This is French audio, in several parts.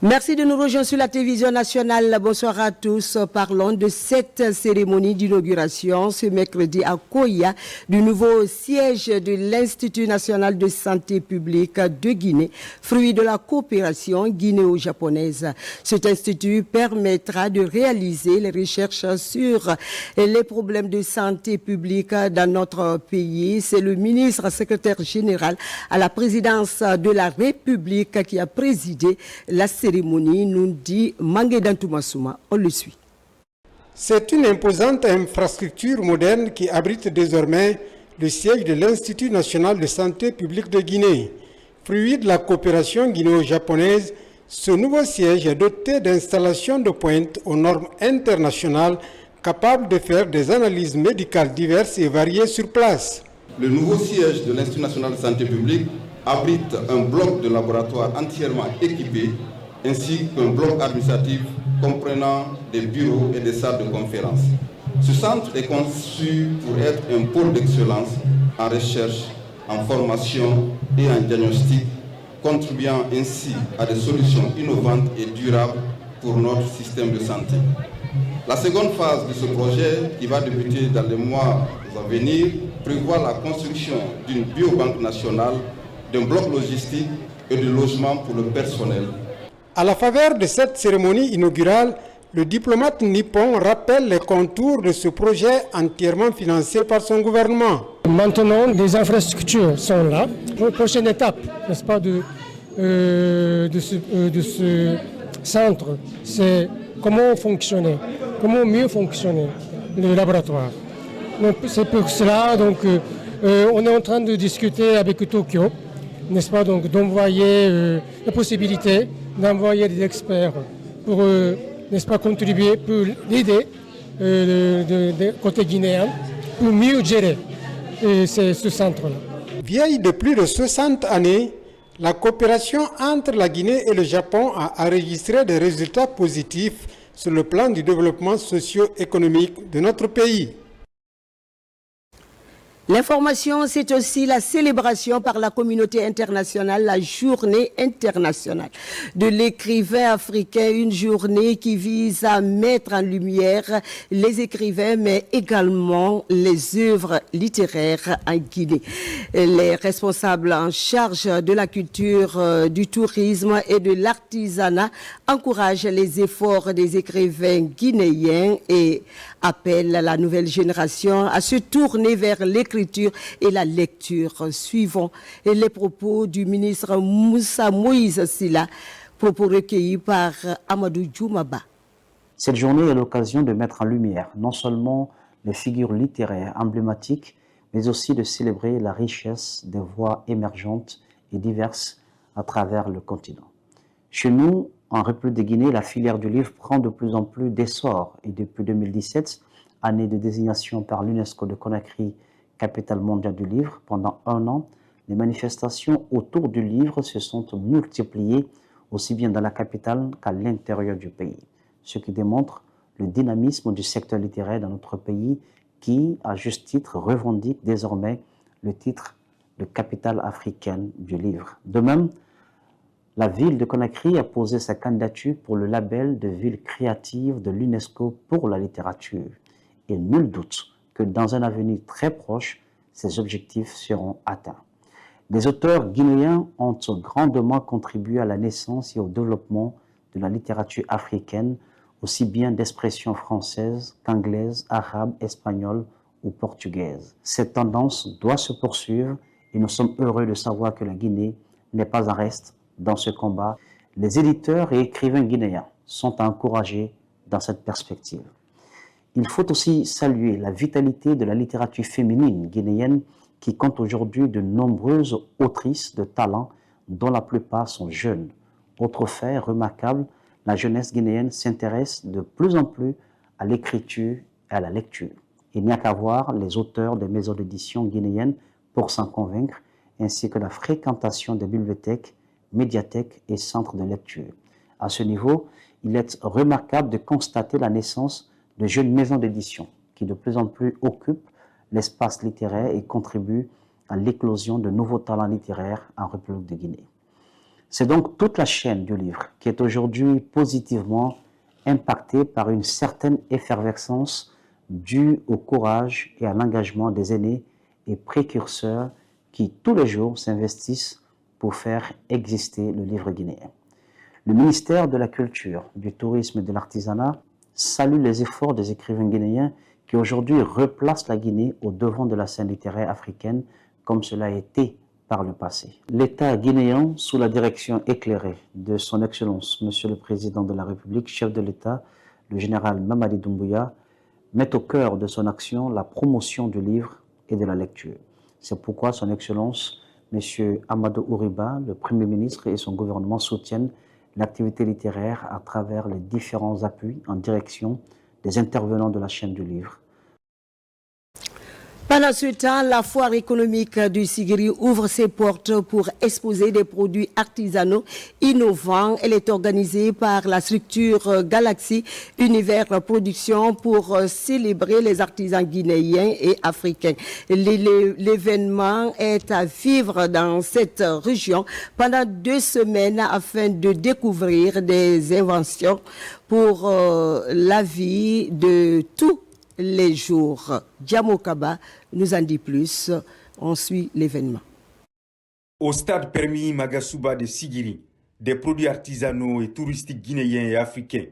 Merci de nous rejoindre sur la télévision nationale. Bonsoir à tous. Parlons de cette cérémonie d'inauguration ce mercredi à Koya du nouveau siège de l'Institut national de santé publique de Guinée, fruit de la coopération guinéo-japonaise. Cet institut permettra de réaliser les recherches sur les problèmes de santé publique dans notre pays. C'est le ministre secrétaire général à la présidence de la République qui a présidé la cérémonie, nous dit Manguedan Toumassouma. On le suit. C'est une imposante infrastructure moderne qui abrite désormais le siège de l'Institut national de santé publique de Guinée. Fruit de la coopération guinéo-japonaise, ce nouveau siège est doté d'installations de pointe aux normes internationales capables de faire des analyses médicales diverses et variées sur place. Le nouveau siège de l'Institut national de santé publique abrite un bloc de laboratoire entièrement équipé ainsi qu'un bloc administratif comprenant des bureaux et des salles de conférence. Ce centre est conçu pour être un pôle d'excellence en recherche, en formation et en diagnostic, contribuant ainsi à des solutions innovantes et durables pour notre système de santé. La seconde phase de ce projet, qui va débuter dans les mois à venir, prévoit la construction d'une biobanque nationale, d'un bloc logistique et de logements pour le personnel. À la faveur de cette cérémonie inaugurale, le diplomate nippon rappelle les contours de ce projet entièrement financé par son gouvernement. Maintenant, les infrastructures sont là. La prochaine étape, n'est-ce pas, de ce centre, c'est comment fonctionner, comment mieux fonctionner le laboratoire. Donc, c'est pour cela on est en train de discuter avec Tokyo, n'est-ce pas, donc d'envoyer la possibilité d'envoyer des experts pour, n'est-ce pas, contribuer, pour l'aider côté guinéen, pour mieux gérer ce centre-là. Vieille de plus de 60 années, la coopération entre la Guinée et le Japon a enregistré des résultats positifs sur le plan du développement socio-économique de notre pays. L'information, c'est aussi la célébration par la communauté internationale, la journée internationale de l'écrivain africain, une journée qui vise à mettre en lumière les écrivains, mais également les œuvres littéraires en Guinée. Les responsables en charge de la culture, du tourisme et de l'artisanat encouragent les efforts des écrivains guinéens et appellent la nouvelle génération à se tourner vers l'écriture et la lecture. Suivons les propos du ministre Moussa Moïse Silla, propos recueillis par Amadou Djoumaba. Cette journée est l'occasion de mettre en lumière non seulement les figures littéraires emblématiques, mais aussi de célébrer la richesse des voix émergentes et diverses à travers le continent. Chez nous, en République de Guinée, la filière du livre prend de plus en plus d'essor et depuis 2017, année de désignation par l'UNESCO de Conakry, capitale mondiale du livre, pendant un an, les manifestations autour du livre se sont multipliées aussi bien dans la capitale qu'à l'intérieur du pays, ce qui démontre le dynamisme du secteur littéraire dans notre pays qui, à juste titre, revendique désormais le titre de capitale africaine du livre. De même, la ville de Conakry a posé sa candidature pour le label de ville créative de l'UNESCO pour la littérature. Et nul doute que dans un avenir très proche, ces objectifs seront atteints. Les auteurs guinéens ont grandement contribué à la naissance et au développement de la littérature africaine, aussi bien d'expression française qu'anglaise, arabe, espagnole ou portugaise. Cette tendance doit se poursuivre et nous sommes heureux de savoir que la Guinée n'est pas en reste dans ce combat. Les éditeurs et écrivains guinéens sont encouragés dans cette perspective. Il faut aussi saluer la vitalité de la littérature féminine guinéenne qui compte aujourd'hui de nombreuses autrices de talent dont la plupart sont jeunes. Autre fait remarquable, la jeunesse guinéenne s'intéresse de plus en plus à l'écriture et à la lecture. Il n'y a qu'à voir les auteurs des maisons d'édition guinéennes pour s'en convaincre, ainsi que la fréquentation des bibliothèques, médiathèques et centres de lecture. À ce niveau, il est remarquable de constater la naissance de jeunes maisons d'édition qui de plus en plus occupent l'espace littéraire et contribuent à l'éclosion de nouveaux talents littéraires en République de Guinée. C'est donc toute la chaîne du livre qui est aujourd'hui positivement impactée par une certaine effervescence due au courage et à l'engagement des aînés et précurseurs qui tous les jours s'investissent pour faire exister le livre guinéen. Le ministère de la Culture, du Tourisme et de l'Artisanat salue les efforts des écrivains guinéens qui aujourd'hui replacent la Guinée au devant de la scène littéraire africaine comme cela a été par le passé. L'État guinéen, sous la direction éclairée de son Excellence, Monsieur le Président de la République, chef de l'État, le général Mamadi Doumbouya, met au cœur de son action la promotion du livre et de la lecture. C'est pourquoi son Excellence, M. Amadou Ouriba, le Premier ministre et son gouvernement soutiennent l'activité littéraire à travers les différents appuis en direction des intervenants de la chaîne du livre. Pendant ce temps, la foire économique du Sigiri ouvre ses portes pour exposer des produits artisanaux innovants. Elle est organisée par la structure Galaxy Univers Production pour célébrer les artisans guinéens et africains. L'événement est à vivre dans cette région pendant 2 semaines afin de découvrir des inventions pour la vie de tous les jours. Djamo Kaba nous en dit plus. On suit l'événement. Au stade permis Magasuba de Sigiri, des produits artisanaux et touristiques guinéens et africains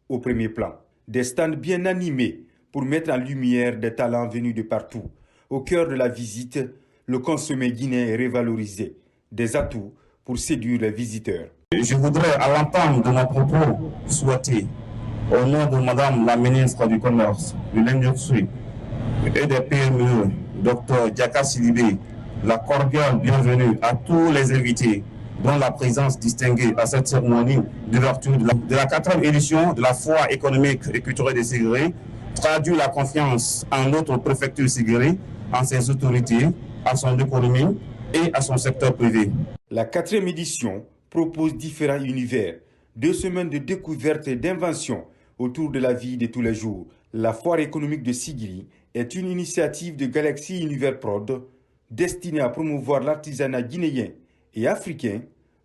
au premier plan. Des stands bien animés pour mettre en lumière des talents venus de partout. Au cœur de la visite, le consommé guinéen est révalorisé. Des atouts pour séduire les visiteurs. Je voudrais, à l'entame de mon propos, souhaiter, au nom de Madame la ministre du Commerce, de l'Industrie et des PME, Dr Diaka Sidibé, la cordiale bienvenue à tous les invités, dont la présence distinguée à cette cérémonie d'ouverture de la 4e édition de la foire économique et culturelle de Sigiri, traduit la confiance en notre préfecture Sigiri, en ses autorités, à son économie et à son secteur privé. La 4e édition propose différents univers, 2 semaines de découvertes et d'inventions autour de la vie de tous les jours. La foire économique de Sigiri est une initiative de Galaxy Univers Prod destinée à promouvoir l'artisanat guinéen et africain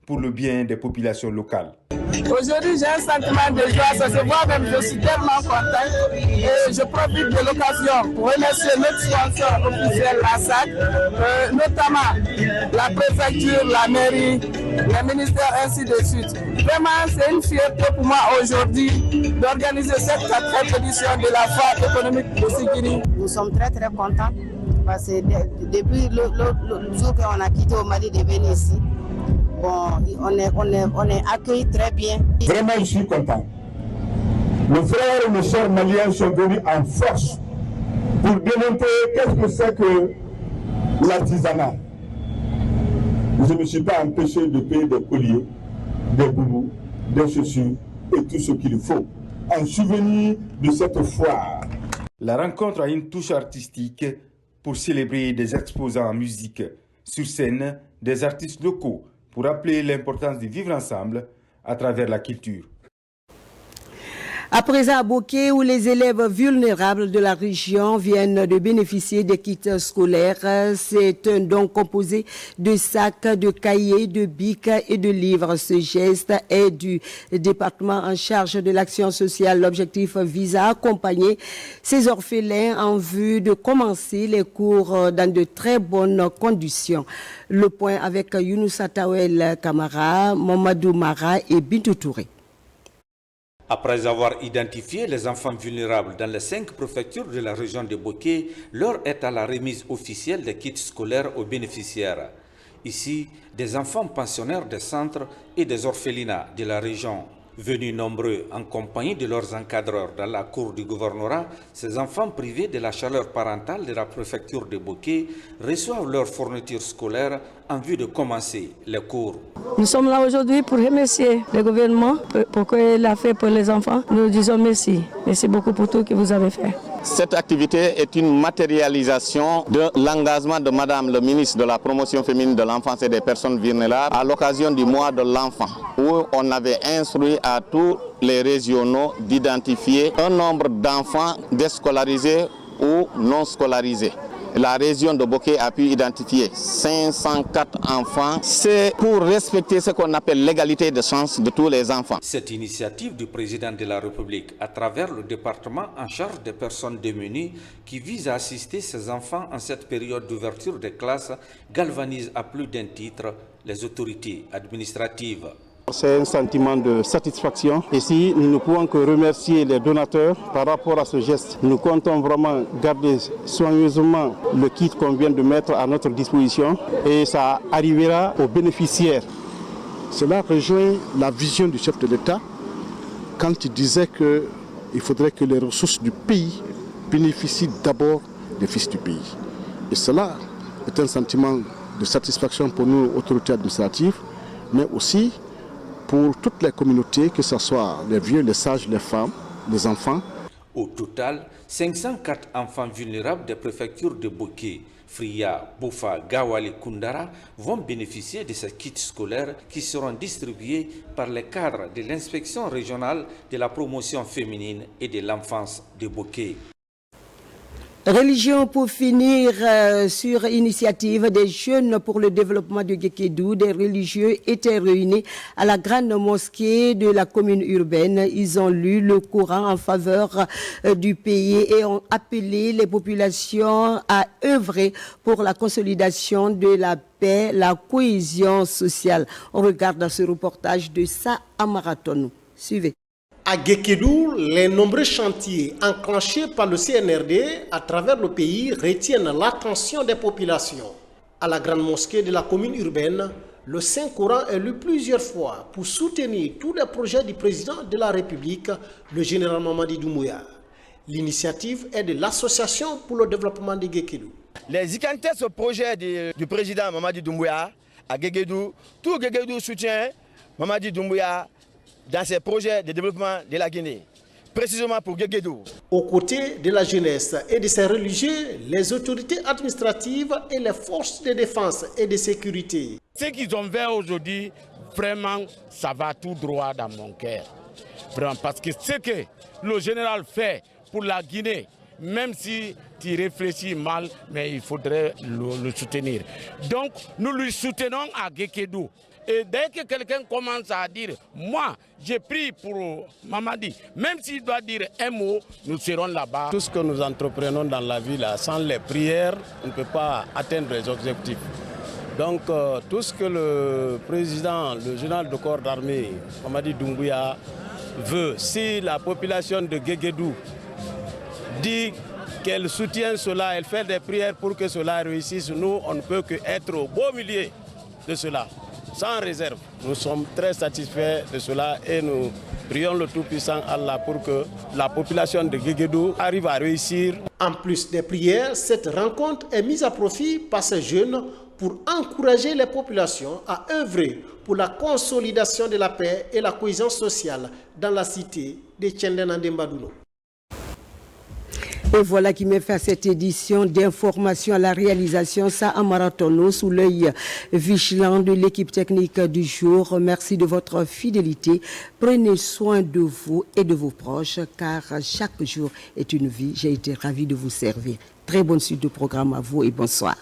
pour le bien des populations locales. Aujourd'hui, j'ai un sentiment de joie, ça se voit même, je suis tellement content et je profite de l'occasion pour remercier notre sponsor officiel, la SAC, notamment la préfecture, la mairie, les ministères, ainsi de suite. Vraiment, c'est une fierté pour moi aujourd'hui d'organiser cette 4e édition de la foire économique de Sigiri. Nous sommes très contents parce que depuis le jour qu'on a quitté au Mali de venir ici, bon, on est accueillis très bien. Vraiment, je suis content. Mes frères et mes chers maliens sont venus en force pour démontrer qu'est-ce que c'est que l'artisanat. Je ne me suis pas empêché de payer des colliers, des boubous, des chaussures et tout ce qu'il faut en souvenir de cette foire. La rencontre a une touche artistique pour célébrer des exposants en musique. Sur scène, des artistes locaux pour rappeler l'importance de vivre ensemble à travers la culture. À présent à Boké, où les élèves vulnérables de la région viennent de bénéficier des kits scolaires. C'est un don composé de sacs, de cahiers, de bics et de livres. Ce geste est du département en charge de l'action sociale. L'objectif vise à accompagner ces orphelins en vue de commencer les cours dans de très bonnes conditions. Le point avec Younoussa Tawel Kamara, Mamadou Mara et Bintou Touré. Après avoir identifié les enfants vulnérables dans les 5 préfectures de la région de Boké, l'heure est à la remise officielle des kits scolaires aux bénéficiaires. Ici, des enfants pensionnaires des centres et des orphelinats de la région. Venus nombreux en compagnie de leurs encadreurs dans la cour du gouvernorat, ces enfants privés de la chaleur parentale de la préfecture de Boké reçoivent leur fourniture scolaire en vue de commencer les cours. Nous sommes là aujourd'hui pour remercier le gouvernement pour ce qu'il a fait pour les enfants. Nous disons merci. Merci beaucoup pour tout ce que vous avez fait. Cette activité est une matérialisation de l'engagement de Madame le ministre de la promotion féminine de l'enfance et des personnes vulnérables à l'occasion du mois de l'enfant, où on avait instruit à tous les régionaux d'identifier un nombre d'enfants déscolarisés ou non scolarisés. la région de Bokeh a pu identifier 504 enfants. C'est pour respecter ce qu'on appelle l'égalité de chance de tous les enfants. Cette initiative du président de la République à travers le département en charge des personnes démunies qui vise à assister ces enfants en cette période d'ouverture des classes galvanise à plus d'un titre les autorités administratives. C'est un sentiment de satisfaction. Ici, nous ne pouvons que remercier les donateurs par rapport à ce geste. Nous comptons vraiment garder soigneusement le kit qu'on vient de mettre à notre disposition et ça arrivera aux bénéficiaires. Cela rejoint la vision du chef de l'État quand il disait qu'il faudrait que les ressources du pays bénéficient d'abord des fils du pays. Et cela est un sentiment de satisfaction pour nous, autorités administratives, mais aussi pour toutes les communautés, que ce soit les vieux, les sages, les femmes, les enfants. Au total, 504 enfants vulnérables des préfectures de Bokeh, Fria, Boufa, Gawal et Koundara vont bénéficier de ces kits scolaires qui seront distribués par les cadres de l'inspection régionale de la promotion féminine et de l'enfance de Bokeh. Religion pour finir, sur initiative des jeunes pour le développement de Guékédou, des religieux étaient réunis à la grande mosquée de la commune urbaine. Ils ont lu le Coran en faveur du pays et ont appelé les populations à œuvrer pour la consolidation de la paix, la cohésion sociale. On regarde ce reportage de Sa Amaraton. Suivez. À Guékédou, les nombreux chantiers enclenchés par le CNRD à travers le pays retiennent l'attention des populations. À la grande mosquée de la commune urbaine, le Saint-Coran est lu plusieurs fois pour soutenir tous les projets du président de la République, le général Mamadi Doumbouya. L'initiative est de l'Association pour le développement de Guékédou. Les ce projet du président Mamadi Doumbouya à Guékédou, tout Guékédou soutient Mamadi Doumbouya dans ses projets de développement de la Guinée, précisément pour Guékédou. Aux côtés de la jeunesse et de ses religieux, les autorités administratives et les forces de défense et de sécurité. Ce qu'ils ont fait aujourd'hui, vraiment, ça va tout droit dans mon cœur. Vraiment, parce que ce que le général fait pour la Guinée, même si tu réfléchis mal, mais il faudrait le soutenir. Donc, nous lui soutenons à Guékédou. Et dès que quelqu'un commence à dire, moi, j'ai pris pour Mamadi, même s'il doit dire un mot, nous serons là-bas. Tout ce que nous entreprenons dans la vie, là, sans les prières, on ne peut pas atteindre les objectifs. Donc, tout ce que le président, le général de corps d'armée, Mamadi Doumbouya, veut, si la population de Guékédou dit qu'elle soutient cela, elle fait des prières pour que cela réussisse, nous, on ne peut qu'être au beau milieu de cela. Sans réserve. Nous sommes très satisfaits de cela et nous prions le Tout-Puissant Allah pour que la population de Guékédou arrive à réussir. En plus des prières, cette rencontre est mise à profit par ces jeunes pour encourager les populations à œuvrer pour la consolidation de la paix et la cohésion sociale dans la cité de Tchendena-Dembadouno. Et voilà qui met fin à cette édition d'information à la réalisation. Ça à Maratono sous l'œil vigilant de l'équipe technique du jour. Merci de votre fidélité. Prenez soin de vous et de vos proches car chaque jour est une vie. J'ai été ravi de vous servir. Très bonne suite de programme à vous et bonsoir.